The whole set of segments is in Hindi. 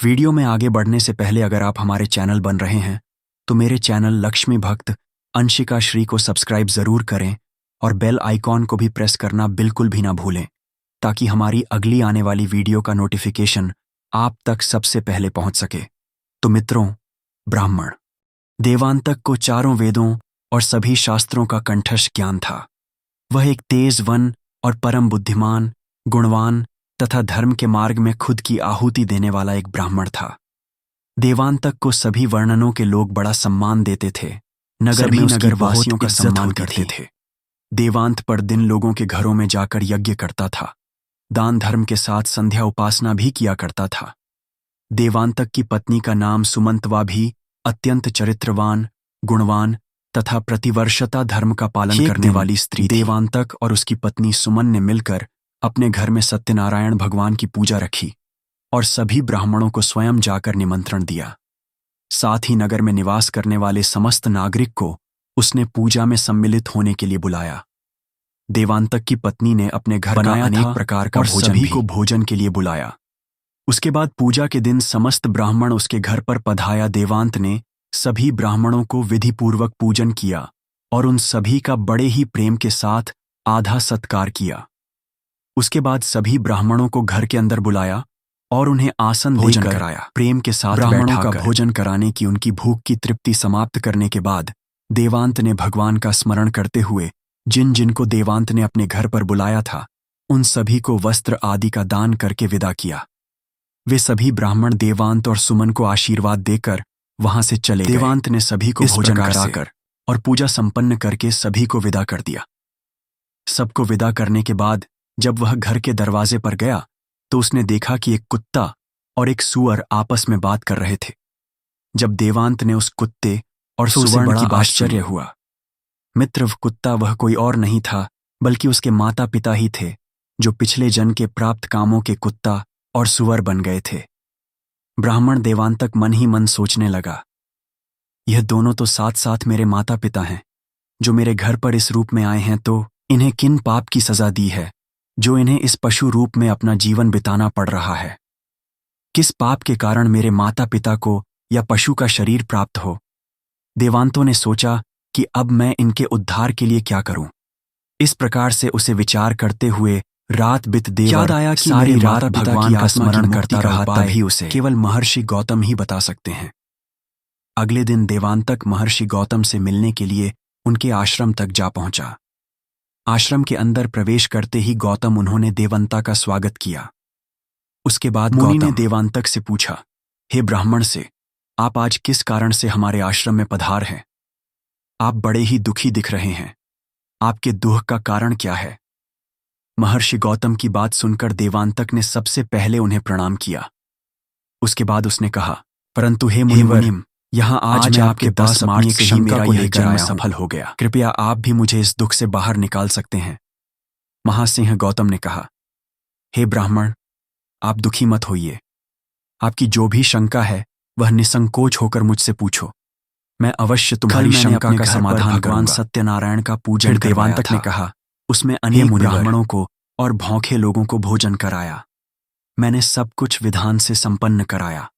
वीडियो में आगे बढ़ने से पहले अगर आप हमारे चैनल बन रहे हैं तो मेरे चैनल लक्ष्मी भक्त अंशिका श्री को सब्सक्राइब ज़रूर करें और बेल आइकॉन को भी प्रेस करना बिल्कुल भी ना भूलें ताकि हमारी अगली आने वाली वीडियो का नोटिफिकेशन आप तक सबसे पहले पहुंच सके। तो मित्रों, ब्राह्मण देवांतक को चारों वेदों और सभी शास्त्रों का कंठस्थ ज्ञान था। वह एक तेज वन और परम बुद्धिमान, गुणवान तथा धर्म के मार्ग में खुद की आहुति देने वाला एक ब्राह्मण था। देवांतक को सभी वर्णनों के लोग बड़ा सम्मान देते थे। नगर में नगर वासियों का सम्मान करते थे। देवांत पर दिन लोगों के घरों में जाकर यज्ञ करता था। दान धर्म के साथ संध्या उपासना भी किया करता था। देवांतक की पत्नी का नाम सुमंतवा भी अत्यंत चरित्रवान, गुणवान तथा प्रतिवर्षता धर्म का पालन करने वाली स्त्री। देवांतक और उसकी पत्नी सुमन ने मिलकर अपने घर में सत्यनारायण भगवान की पूजा रखी और सभी ब्राह्मणों को स्वयं जाकर निमंत्रण दिया। साथ ही नगर में निवास करने वाले समस्त नागरिक को उसने पूजा में सम्मिलित होने के लिए बुलाया। देवांतक की पत्नी ने अपने घर बनाया अनेक प्रकार का भोजन, सभी को भोजन के लिए बुलाया। उसके बाद पूजा के दिन समस्त ब्राह्मण उसके घर पर पधाया। देवांत ने सभी ब्राह्मणों को विधिपूर्वक पूजन किया और उन सभी का बड़े ही प्रेम के साथ आधा सत्कार किया। उसके बाद सभी ब्राह्मणों को घर के अंदर बुलाया और उन्हें आसन भोजन कराया। प्रेम के साथ ब्राह्मणों का भोजन कराने की उनकी भूख की तृप्ति समाप्त करने के बाद देवांत ने भगवान का स्मरण करते हुए जिन जिन को देवांत ने अपने घर पर बुलाया था उन सभी को वस्त्र आदि का दान करके विदा किया। वे सभी ब्राह्मण देवांत और सुमन को आशीर्वाद देकर वहां से चले। देवांत ने सभी को भोजन कराकर और पूजा संपन्न करके सभी को विदा कर दिया। सबको विदा करने के बाद जब वह घर के दरवाजे पर गया तो उसने देखा कि एक कुत्ता और एक सूअर आपस में बात कर रहे थे। जब देवांत ने उस कुत्ते और सूअर की आश्चर्य हुआ। मित्र, कुत्ता वह कोई और नहीं था बल्कि उसके माता पिता ही थे जो पिछले जन्म के प्राप्त कामों के कुत्ता और सूअर बन गए थे। ब्राह्मण देवांतक मन ही मन सोचने लगा, यह दोनों तो साथ साथ मेरे माता पिता हैं जो मेरे घर पर इस रूप में आए हैं, तो इन्हें किन पाप की सजा दी है जो इन्हें इस पशु रूप में अपना जीवन बिताना पड़ रहा है। किस पाप के कारण मेरे माता पिता को या पशु का शरीर प्राप्त हो। देवांतों ने सोचा कि अब मैं इनके उद्धार के लिए क्या करूं। इस प्रकार से उसे विचार करते हुए रात बीत देवर याद आया कि सारी रात भगवान का स्मरण करता रहा। तभी उसे केवल महर्षि गौतम ही बता सकते हैं। अगले दिन देवांतक महर्षि गौतम से मिलने के लिए उनके आश्रम तक जा पहुंचा। आश्रम के अंदर प्रवेश करते ही गौतम उन्होंने देवंता का स्वागत किया। उसके बाद मुनि ने देवांतक से पूछा, हे ब्राह्मण से, आप आज किस कारण से हमारे आश्रम में पधार हैं? आप बड़े ही दुखी दिख रहे हैं। आपके दुख का कारण क्या है? महर्षि गौतम की बात सुनकर देवांतक ने सबसे पहले उन्हें प्रणाम किया। उसके बाद उसने कहा, परंतु हे मुनिवर, यहाँ आज मैं आपके पास अपनी एक शंका को लेकर मैं सफल हो गया। कृपया आप भी मुझे इस दुख से बाहर निकाल सकते हैं। महासिंह गौतम ने कहा, हे ब्राह्मण, आप दुखी मत होइए। आपकी जो भी शंका है वह निसंकोच होकर मुझसे पूछो। मैं अवश्य तुम्हारी शंका का समाधान भगवान सत्यनारायण का पूजन। देवांतक ने कहा, उसमें अनेक ब्राह्मणों को और भौंखे लोगों को भोजन कराया। मैंने सब कुछ विधान से संपन्न कराया।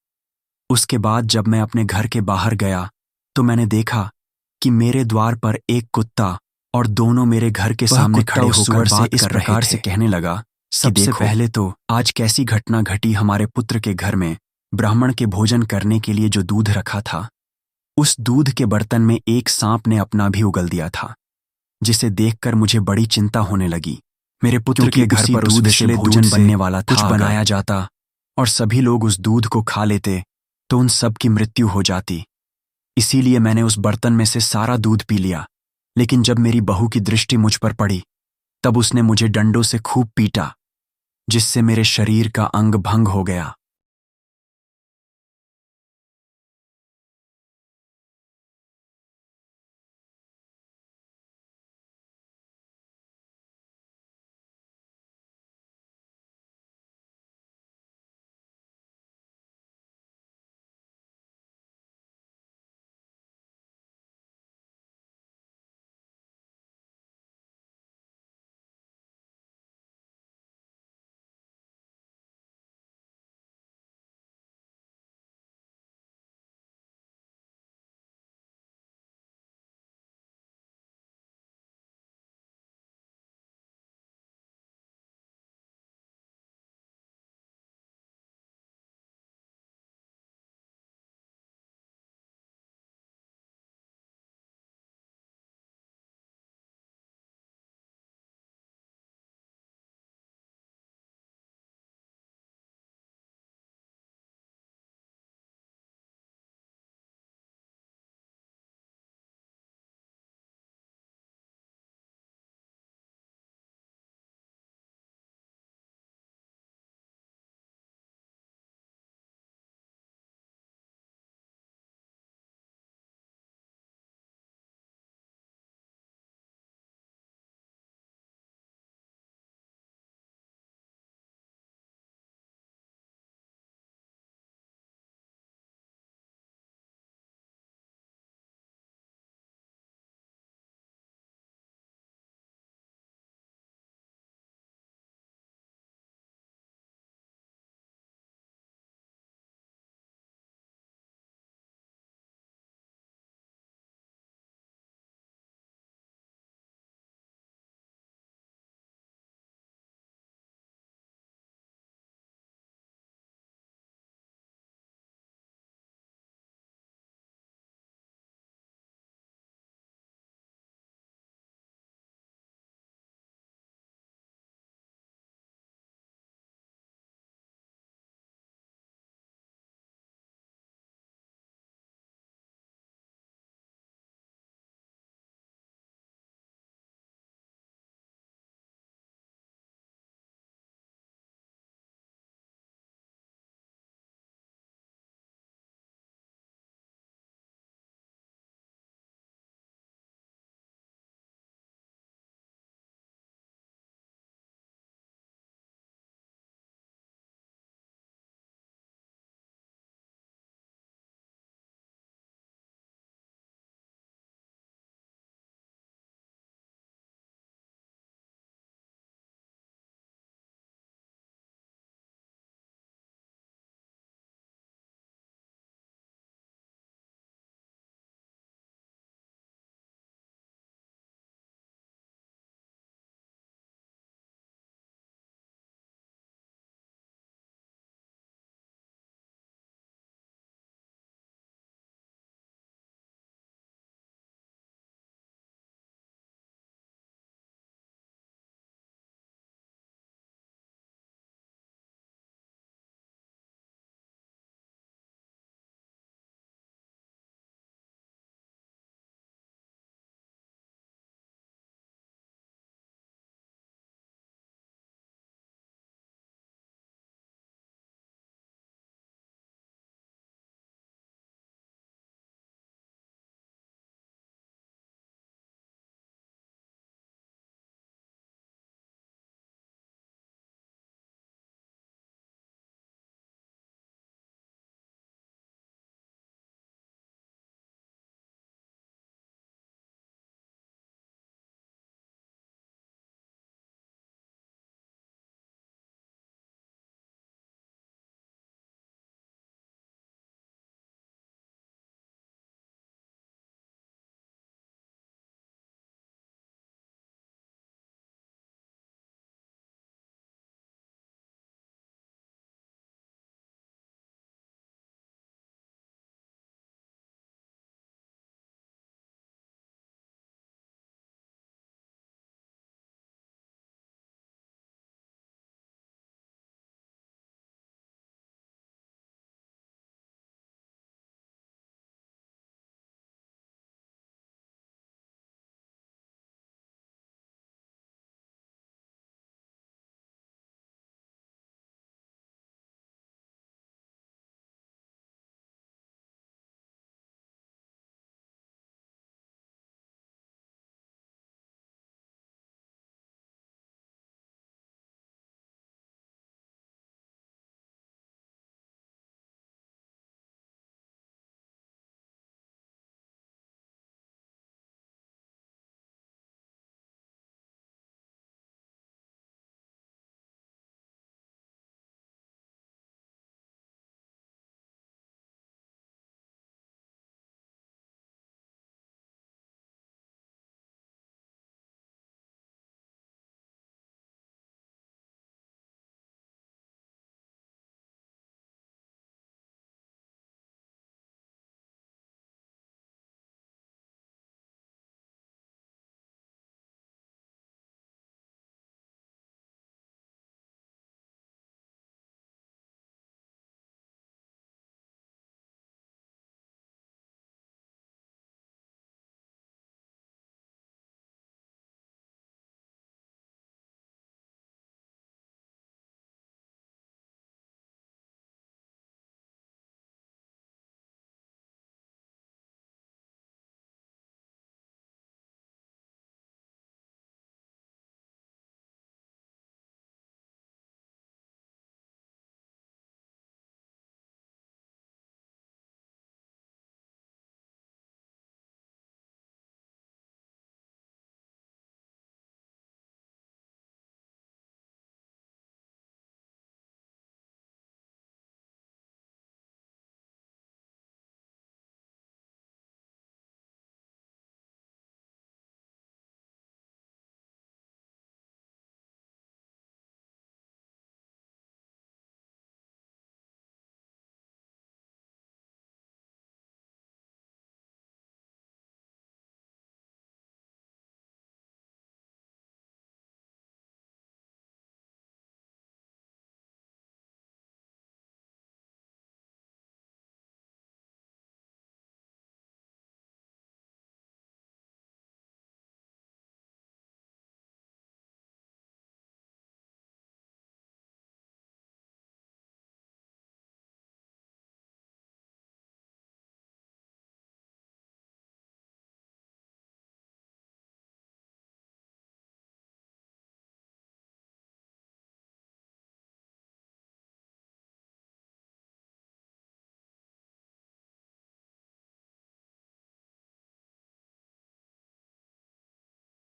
उसके बाद जब मैं अपने घर के बाहर गया तो मैंने देखा कि मेरे द्वार पर एक कुत्ता और दोनों मेरे घर के सामने खड़े होकर से इस प्रकार से कहने लगा, सबसे पहले तो आज कैसी घटना घटी। हमारे पुत्र के घर में ब्राह्मण के भोजन करने के लिए जो दूध रखा था, उस दूध के बर्तन में एक सांप ने अपना भी उगल दिया था, जिसे देखकर मुझे बड़ी चिंता होने लगी। मेरे पुत्र के घर पर दूध से भोजन बनने वाला था। कुछ बनाया जाता और सभी लोग उस दूध को खा लेते तो उन सब की मृत्यु हो जाती। इसीलिए मैंने उस बर्तन में से सारा दूध पी लिया। लेकिन जब मेरी बहू की दृष्टि मुझ पर पड़ी तब उसने मुझे डंडों से खूब पीटा, जिससे मेरे शरीर का अंग भंग हो गया।